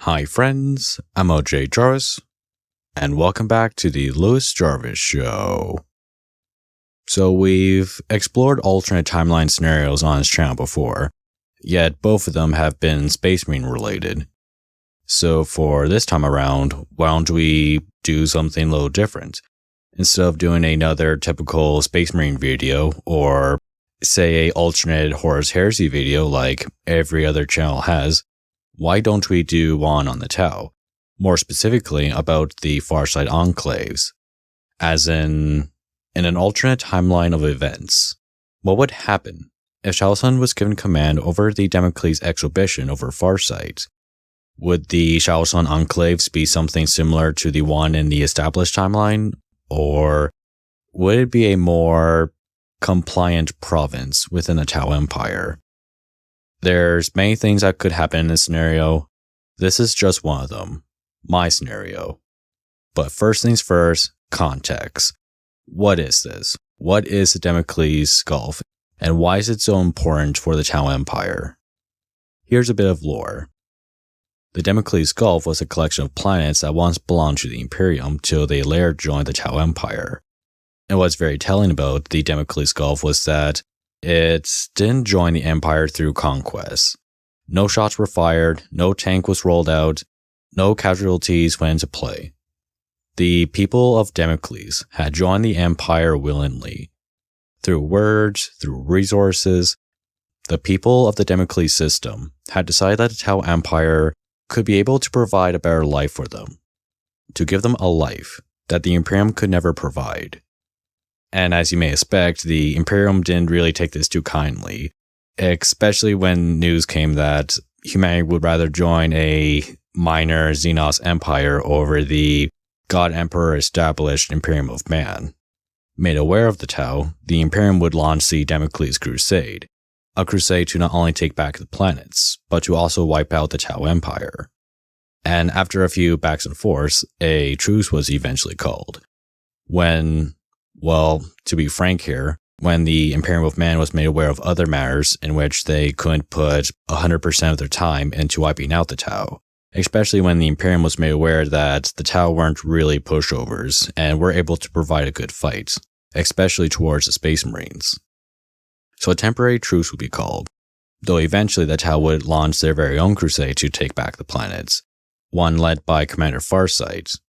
Hi friends, I'm OJ Jarvis, and welcome back to the Lewis Jarvis Show. So we've explored alternate timeline scenarios on this channel before, yet both of them have been Space Marine related. So for this time around, why don't we do something a little different? Instead of doing another typical Space Marine video, or say a alternate Horus Heresy video like every other channel has, why don't we do one on the Tau? More specifically about the Farsight Enclaves. As in an alternate timeline of events. What would happen if Shadowsun was given command over the Damocles Expedition over Farsight? Would the Shadowsun Enclaves be something similar to the one in the established timeline? Or would it be a more compliant province within the Tau Empire? There's many things that could happen in this scenario. This is just one of them. My scenario. But first things first, context. What is this? What is the Damocles Gulf? And why is it so important for the Tau Empire? Here's a bit of lore. The Damocles Gulf was a collection of planets that once belonged to the Imperium till they later joined the Tau Empire. And what's very telling about the Damocles Gulf was that it didn't join the Empire through conquest. No shots were fired, no tank was rolled out, no casualties went into play. The people of Damocles had joined the Empire willingly. Through words, through resources, the people of the Damocles system had decided that the Tau Empire could be able to provide a better life for them, to give them a life that the Imperium could never provide. And as you may expect, the Imperium didn't really take this too kindly, especially when news came that humanity would rather join a minor Xenos empire over the God Emperor established Imperium of Man. Made aware of the Tau, the Imperium would launch the Damocles Crusade, a crusade to not only take back the planets, but to also wipe out the Tau Empire. And after a few backs and forths, a truce was eventually called. To be frank here, when the Imperium of Man was made aware of other matters in which they couldn't put 100% of their time into wiping out the Tau, especially when the Imperium was made aware that the Tau weren't really pushovers and were able to provide a good fight, especially towards the Space Marines. So a temporary truce would be called, though eventually the Tau would launch their very own crusade to take back the planets, one led by Commander Farsight.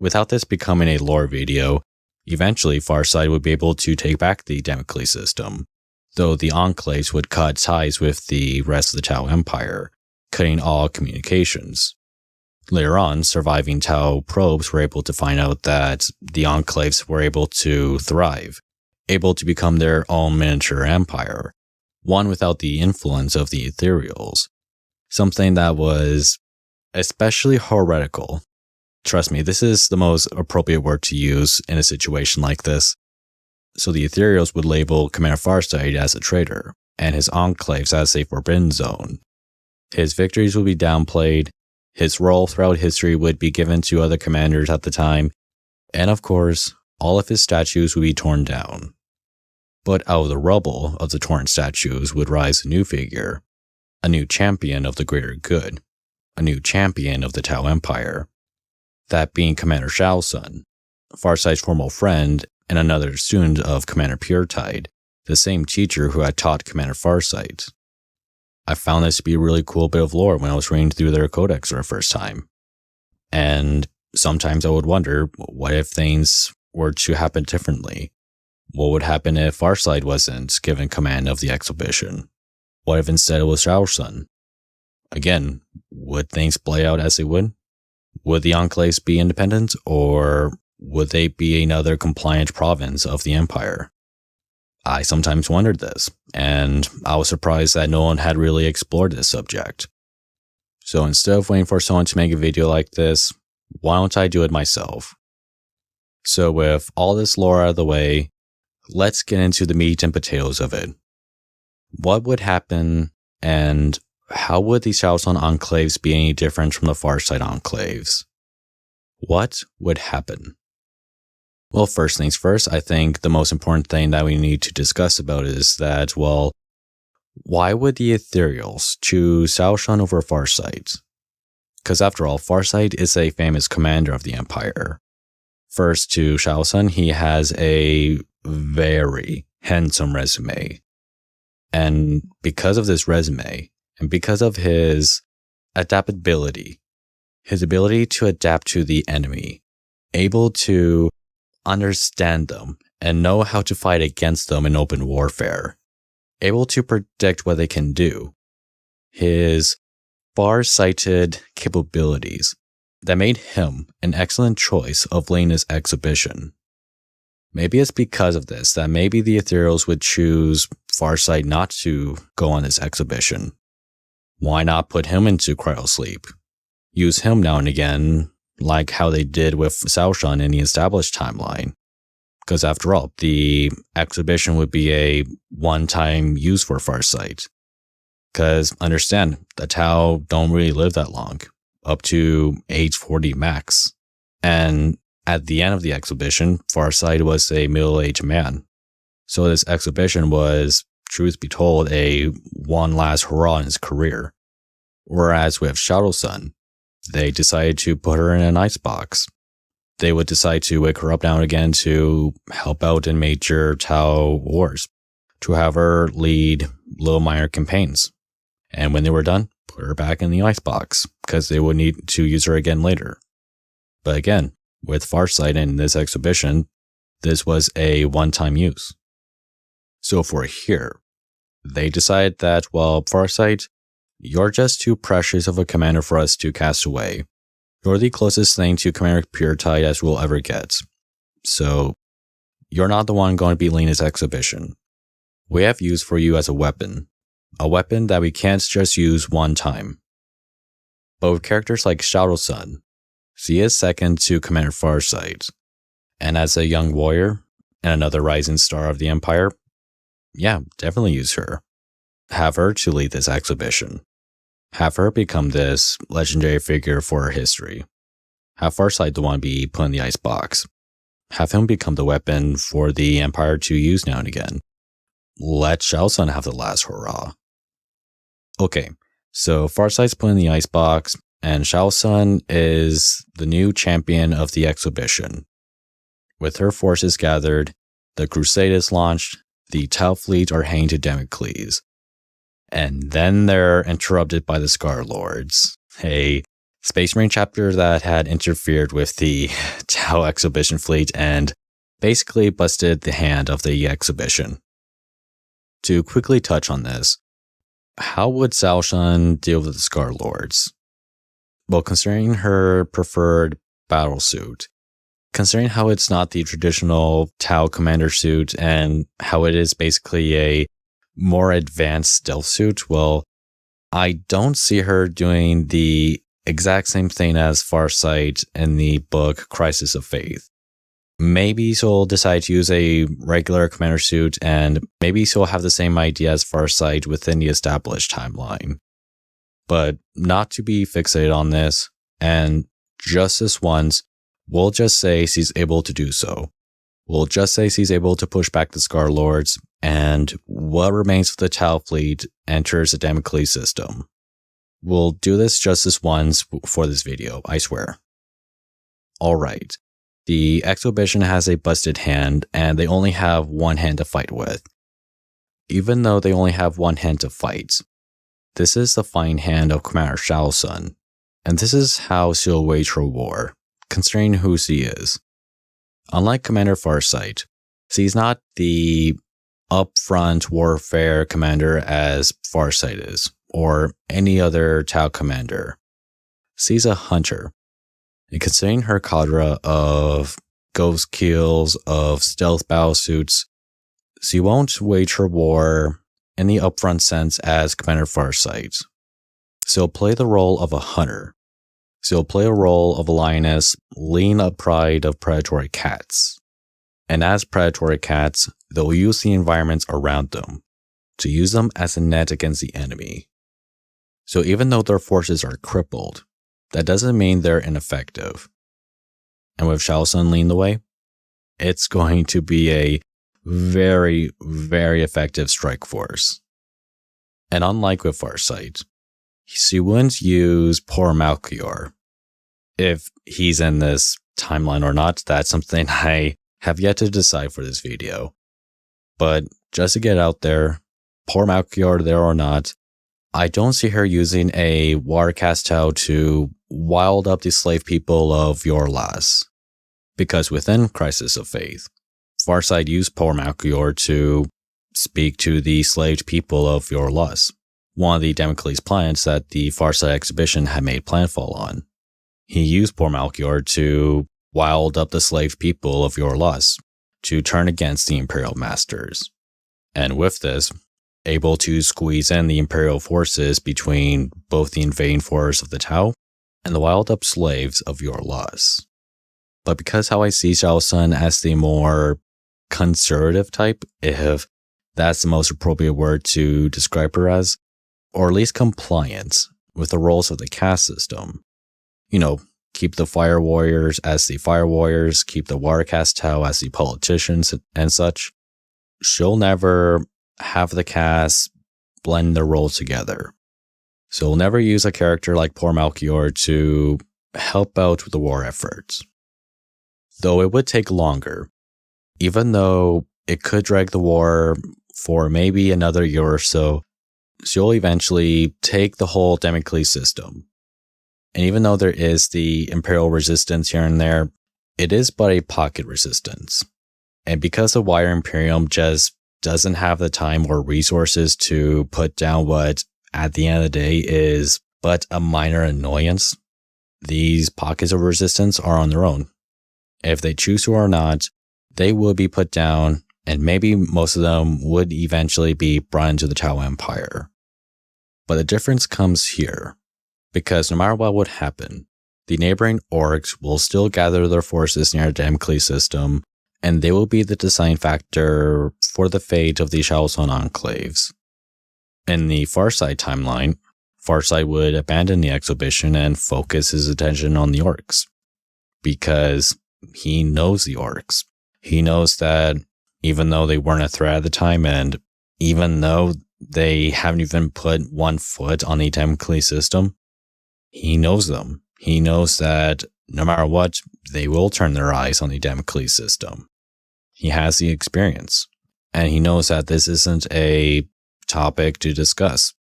Without this becoming a lore video, eventually Farsight would be able to take back the Damocles system, though the Enclaves would cut ties with the rest of the Tau Empire, cutting all communications. Later on, surviving Tau probes were able to find out that the Enclaves were able to thrive, able to become their own miniature empire, one without the influence of the ethereals, something that was especially heretical. Trust me, this is the most appropriate word to use in a situation like this. So the ethereals would label Commander Farsight as a traitor, and his enclaves as a forbidden zone. His victories would be downplayed, his role throughout history would be given to other commanders at the time, and of course, all of his statues would be torn down. But out of the rubble of the torn statues would rise a new figure, a new champion of the greater good, a new champion of the Tau Empire. That being Commander Shadowsun, Farsight's former friend and another student of Commander Puretide, the same teacher who had taught Commander Farsight. I found this to be a really cool bit of lore when I was reading through their codex for the first time. And sometimes I would wonder, what if things were to happen differently? What would happen if Farsight wasn't given command of the expedition? What if instead it was Shadowsun? Again, would things play out as they would? Would the Enclaves be independent, or would they be another compliant province of the Empire? I sometimes wondered this, and I was surprised that no one had really explored this subject. So instead of waiting for someone to make a video like this, why don't I do it myself? So with all this lore out of the way, let's get into the meat and potatoes of it. What would happen, and how would the Shadowsun Enclaves be any different from the Farsight Enclaves? What would happen? Well, first things first, I think the most important thing that we need to discuss about is that, well, why would the Ethereals choose Shadowsun over Farsight? Because after all, Farsight is a famous commander of the Empire. First to Shadowsun, he has a very handsome resume. And because of this resume, and because of his adaptability, his ability to adapt to the enemy, able to understand them and know how to fight against them in open warfare, able to predict what they can do, his far-sighted capabilities that made him an excellent choice of leading this exhibition. Maybe it's because of this that maybe the Ethereals would choose Farsight not to go on this exhibition. Why not put him into cryosleep? Use him now and again, like how they did with Shadowsun in the established timeline. Because after all, the exhibition would be a one-time use for Farsight. Because understand, the Tau don't really live that long, up to age 40 max. And at the end of the exhibition, Farsight was a middle-aged man. So this exhibition was, truth be told, a one last hurrah in his career. Whereas with Shadowsun, they decided to put her in an icebox. They would decide to wake her up now and again to help out in major Tau wars, to have her lead little minor campaigns. And when they were done, put her back in the icebox, because they would need to use her again later. But again, with Farsight in this exhibition, this was a one-time use. So for here, they decided that, well, Farsight, you're just too precious of a commander for us to cast away. You're the closest thing to Commander Puretide as we'll ever get. So, you're not the one going to be leading this exhibition. We have use for you as a weapon that we can't just use one time. But with characters like Shadowsun, she is second to Commander Farsight. And as a young warrior, and another rising star of the Empire, yeah, definitely use her. Have her to lead this exhibition. Have her become this legendary figure for her history. Have Farsight the one be put in the icebox. Have him become the weapon for the Empire to use now and again. Let Shadowsun have the last hurrah. Okay, so Farsight's put in the icebox, and Shadowsun is the new champion of the exhibition. With her forces gathered, the crusade is launched, the Tau fleet are heading to Damocles. And then they're interrupted by the Scar Lords, a Space Marine chapter that had interfered with the Tau exhibition fleet and basically busted the hand of the exhibition. To quickly touch on this, how would Shadowsun deal with the Scar Lords? Well, considering her preferred battle suit, considering how it's not the traditional Tau commander suit and how it is basically a more advanced stealth suit, well, I don't see her doing the exact same thing as Farsight in the book Crisis of Faith. Maybe she'll decide to use a regular commander suit, and maybe she'll have the same idea as Farsight within the established timeline. But not to be fixated on this, and just this once, we'll just say she's able to do so. We'll just say she's able to push back the Scar Lords, and what remains of the Tau fleet enters the Damocles system. We'll do this just this once for this video, I swear. Alright, the exhibition has a busted hand, and they only have one hand to fight with. Even though they only have one hand to fight, this is the fine hand of Commander Shadowsun, and this is how she'll wage her war, considering who she is. Unlike Commander Farsight, she's not the upfront warfare commander as Farsight is, or any other Tau commander. She's a hunter, and considering her cadre of ghost kills, of stealth battle suits, she won't wage her war in the upfront sense as Commander Farsight. She'll play the role of a hunter. She'll play a role of a lioness leading a pride of predatory cats. And as predatory cats, they'll use the environments around them to use them as a net against the enemy. So even though their forces are crippled, that doesn't mean they're ineffective. And with Shadowsun leading the way, it's going to be a very, very effective strike force. And unlike with Farsight, she wouldn't use poor Malchior. If he's in this timeline or not, that's something I have yet to decide for this video. But just to get out there, poor Malchior there or not, I don't see her using a Watercast Tau to wild up the slave people of Yorlas. Because within Crisis of Faith, Farsight used poor Malchior to speak to the slaved people of Yorlas, one of the Damocles planets that the Farsight Expedition had made planfall on. He used poor Malchior to wild up the slave people of Yorlas to turn against the Imperial Masters. And with this, able to squeeze in the Imperial forces between both the invading force of the Tau and the wild up slaves of Yorlas. But because how I see Shadowsun as the more conservative type, if that's the most appropriate word to describe her as, or at least compliant with the roles of the caste system. Keep the Fire Warriors as the Fire Warriors, keep the Watercast Tau as the politicians and such. She'll never have the caste blend their roles together. So we'll never use a character like poor Malchior to help out with the war efforts. Though it would take longer, even though it could drag the war for maybe another year or so, she'll eventually take the whole Damocles system. And even though there is the Imperial resistance here and there, it is but a pocket resistance. And because the Wire Imperium just doesn't have the time or resources to put down what, at the end of the day, is but a minor annoyance, these pockets of resistance are on their own. If they choose to or not, they will be put down, and maybe most of them would eventually be brought into the Tau Empire. But the difference comes here, because no matter what would happen, the neighboring orcs will still gather their forces near the Damocles system, and they will be the deciding factor for the fate of the Shadowsun Enclaves. In the Farsight timeline, Farsight would abandon the exhibition and focus his attention on the orcs, because he knows the orcs. He knows that even though they weren't a threat at the time, and even though they haven't even put one foot on the Damocles system, he knows them. He knows that no matter what, they will turn their eyes on the Damocles system. He has the experience, and he knows that this isn't a topic to discuss.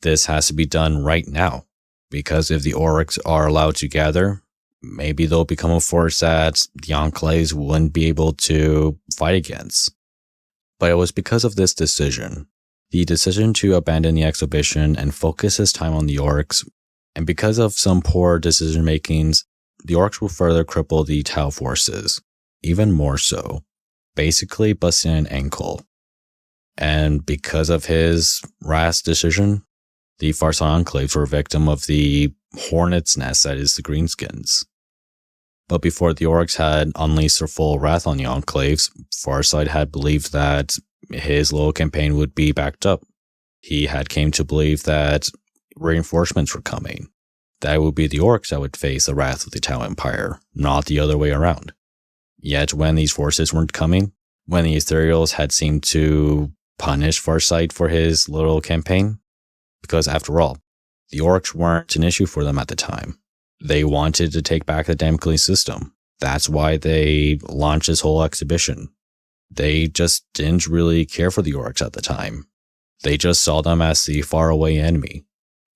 This has to be done right now, because if the orcs are allowed to gather, maybe they'll become a force that the Enclaves wouldn't be able to fight against. But it was because of this decision, the decision to abandon the exhibition and focus his time on the orcs, and because of some poor decision makings, the orcs will further cripple the Tau forces, even more so, basically busting an ankle. And because of his rash decision, the Farsight Enclaves were a victim of the hornet's nest that is the Greenskins. But before the orcs had unleashed their full wrath on the Enclaves, Farsight had believed that his little campaign would be backed up. He had came to believe that reinforcements were coming. That it would be the orcs that would face the wrath of the Tau Empire, not the other way around. Yet when these forces weren't coming, when the Ethereals had seemed to punish Farsight for his little campaign, because after all, the orcs weren't an issue for them at the time. They wanted to take back the Damocles system. That's why they launched this whole exhibition. They just didn't really care for the orcs at the time. They just saw them as the faraway enemy.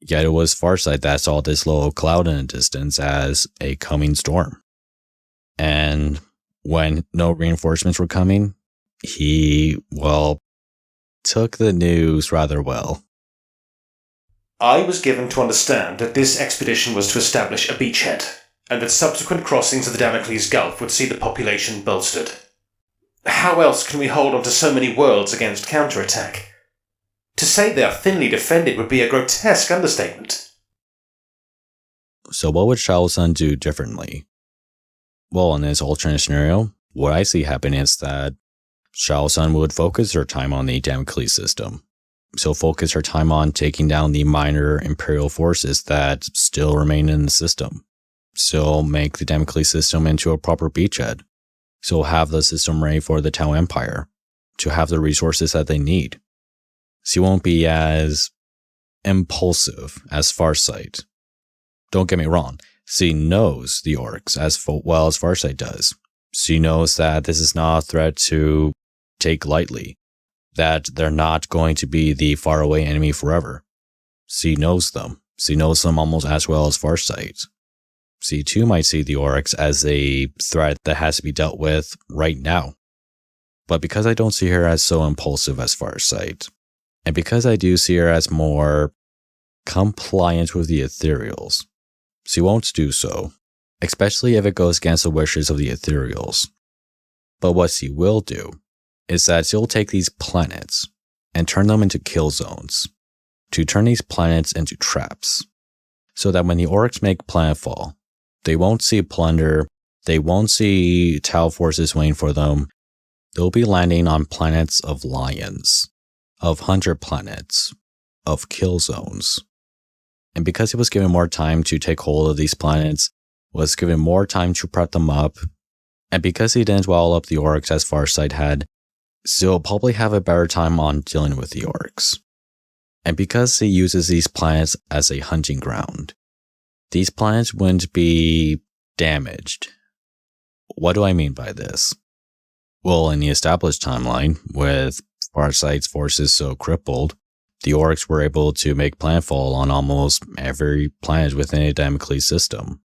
Yet it was Farsight that saw this little cloud in the distance as a coming storm. And when no reinforcements were coming, he, took the news rather well. I was given to understand that this expedition was to establish a beachhead, and that subsequent crossings of the Damocles Gulf would see the population bolstered. How else can we hold on to so many worlds against counterattack? To say they are thinly defended would be a grotesque understatement. So what would Shadowsun do differently? Well, in this alternate scenario, what I see happening is that Shadowsun would focus her time on the Damocles system. So focus her time on taking down the minor Imperial forces that still remain in the system. So make the Damocles system into a proper beachhead. So have the system ready for the Tau Empire to have the resources that they need. She won't be as impulsive as Farsight. Don't get me wrong, she knows the orcs as well as Farsight does. She knows that this is not a threat to take lightly, that they're not going to be the faraway enemy forever. She knows them. She knows them almost as well as Farsight. She too might see the orcs as a threat that has to be dealt with right now. But because I don't see her as so impulsive as Farsight, and because I do see her as more compliant with the ethereals, she won't do so, especially if it goes against the wishes of the ethereals. But what she will do is that she'll take these planets and turn them into kill zones, to turn these planets into traps, so that when the orcs make planetfall, they won't see plunder, they won't see Tau forces waiting for them. They'll be landing on planets of lions, of hunter planets, of kill zones. And because he was given more time to take hold of these planets, was given more time to prep them up, and because he didn't wall up the orcs as Farsight had, he'll probably have a better time on dealing with the orcs. And because he uses these planets as a hunting ground, these planets wouldn't be damaged. What do I mean by this? Well, in the established timeline, with Farsight's forces so crippled, the orcs were able to make planetfall on almost every planet within a Damocles system.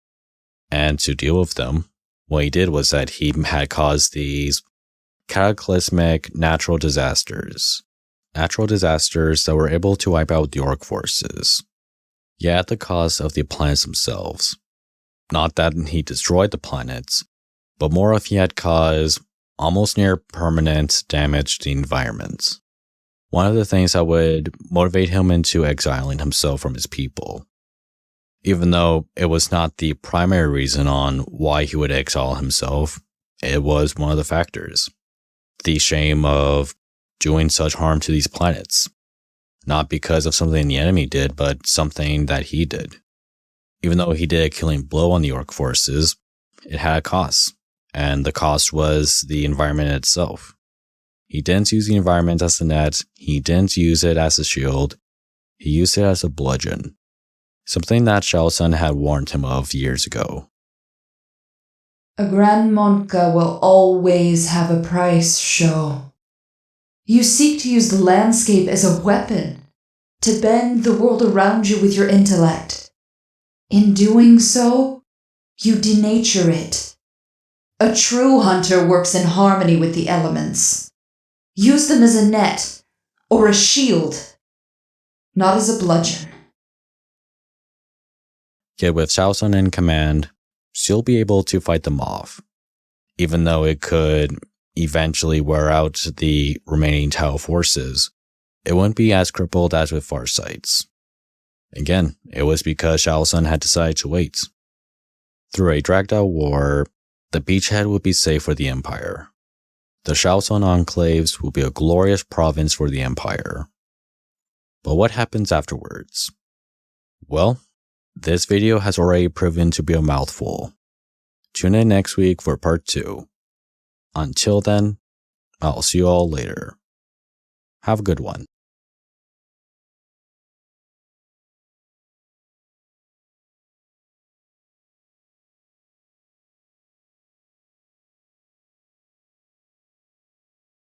And to deal with them, what he did was that he had caused these cataclysmic natural disasters that were able to wipe out the orc forces, yet at the cost of the planets themselves. Not that he destroyed the planets, but more if he had caused almost near permanent damage to the environment. One of the things that would motivate him into exiling himself from his people, even though it was not the primary reason on why he would exile himself, it was one of the factors. The shame of doing such harm to these planets, not because of something the enemy did, but something that he did. Even though he did a killing blow on the orc forces, it had a cost, and the cost was the environment itself. He didn't use the environment as a net, he didn't use it as a shield, he used it as a bludgeon, something that Shadowsun had warned him of years ago. A Grand Monka will always have a price, Sho. You seek to use the landscape as a weapon, to bend the world around you with your intellect. In doing so, you denature it. A true hunter works in harmony with the elements. Use them as a net or a shield, not as a bludgeon. Yet with Shadowsun in command, she'll be able to fight them off, even though it could eventually wear out the remaining Tau forces. It wouldn't be as crippled as with Farsight's. Again, it was because Shadowsun had decided to wait. Through a dragged-out war, the beachhead would be safe for the Empire. The Shadowsun Enclaves will be a glorious province for the Empire. But what happens afterwards? Well, this video has already proven to be a mouthful. Tune in next week for part 2. Until then, I'll see you all later. Have a good one.